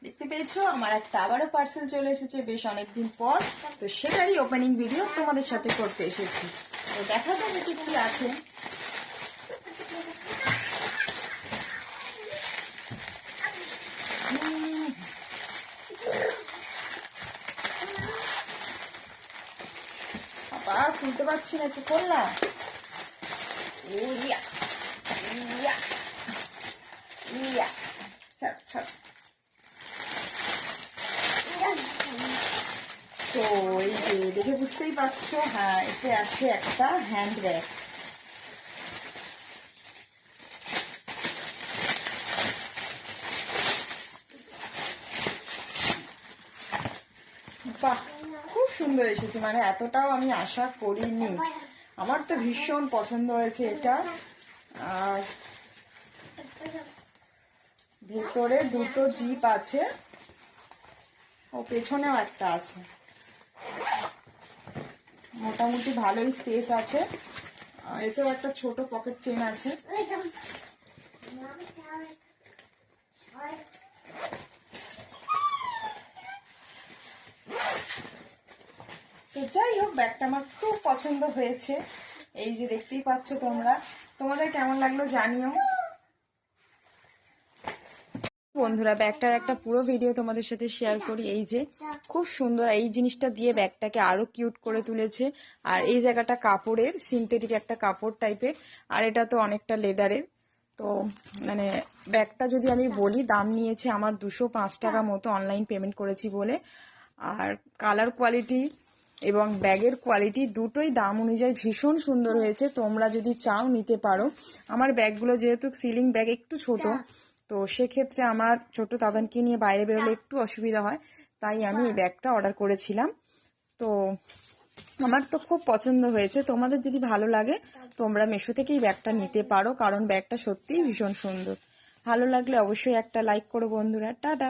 দেখতে পেয়েছো আমার একটা আবারও পার্সেল চলে এসেছে বেশ অনেকদিন পর। তো সেটারই ওপেনিং ভিডিও তোমাদের সাথে করতে এসেছি। তো দেখা যাক এতে কি আছে। বাবা খুলতে পারছি না, একটু করলাম। ইয়া ইয়া ইয়া ছাড় ছাড়। তো এই যে দেখে বুঝতেই পারছো, হ্যাঁ এতে আছে একটা হ্যান্ড ব্যাগ। বাহ, খুব সুন্দর এসেছে, মানে এতটাও আমি আশা করিনি। আমার তো ভীষণ পছন্দ হয়েছে এটা। আর ভেতরে দুটো জিপ আছে ও পেছনেও একটা আছে, মোটামুটি ভালোই স্পেস আছে। এতেও একটা ছোট পকেট চেন আছে। তো যাই হোক, ব্যাগটা আমার খুব পছন্দ হয়েছে। এই যে দেখতেই পাচ্ছ তোমরা, তোমাদের কেমন লাগলো জানিও বন্ধুরা। ব্যাগটার একটা পুরো ভিডিও তোমাদের সাথে শেয়ার করি। এই যে খুব সুন্দর, এই জিনিসটা দিয়ে ব্যাগটাকে আরো কিউট করে তুলেছে। আর এই জায়গাটা কাপড়ের, সিনথেটিক একটা কাপড় টাইপের, আর এটা তো অনেকটা লেদারের। তো মানে ব্যাগটা যদি আমি বলি, দাম নিয়েছে আমার 205 টাকা মতো, অনলাইন পেমেন্ট করেছি বলে। আর কালার কোয়ালিটি এবং ব্যাগের কোয়ালিটি দুটোই দাম অনুযায়ী ভীষণ সুন্দর হয়েছে। তোমরা যদি চাও নিতে পারো। আমার ব্যাগগুলো যেহেতু সিলিং ব্যাগ একটু ছোট, তো সেক্ষেত্রে আমার ছোট দাদানকে নিয়ে বাইরে বেরোলে একটু অসুবিধা হয়, তাই আমি এই ব্যাগটা অর্ডার করেছিলাম। তো আমার তো খুব পছন্দ হয়েছে। তোমাদের যদি ভালো লাগে তোমরা মিশো থেকেই ব্যাগটা নিতে পারো, কারণ ব্যাগটা সত্যিই ভীষণ সুন্দর। ভালো লাগলে অবশ্যই একটা লাইক করো বন্ধুরা। টাটা।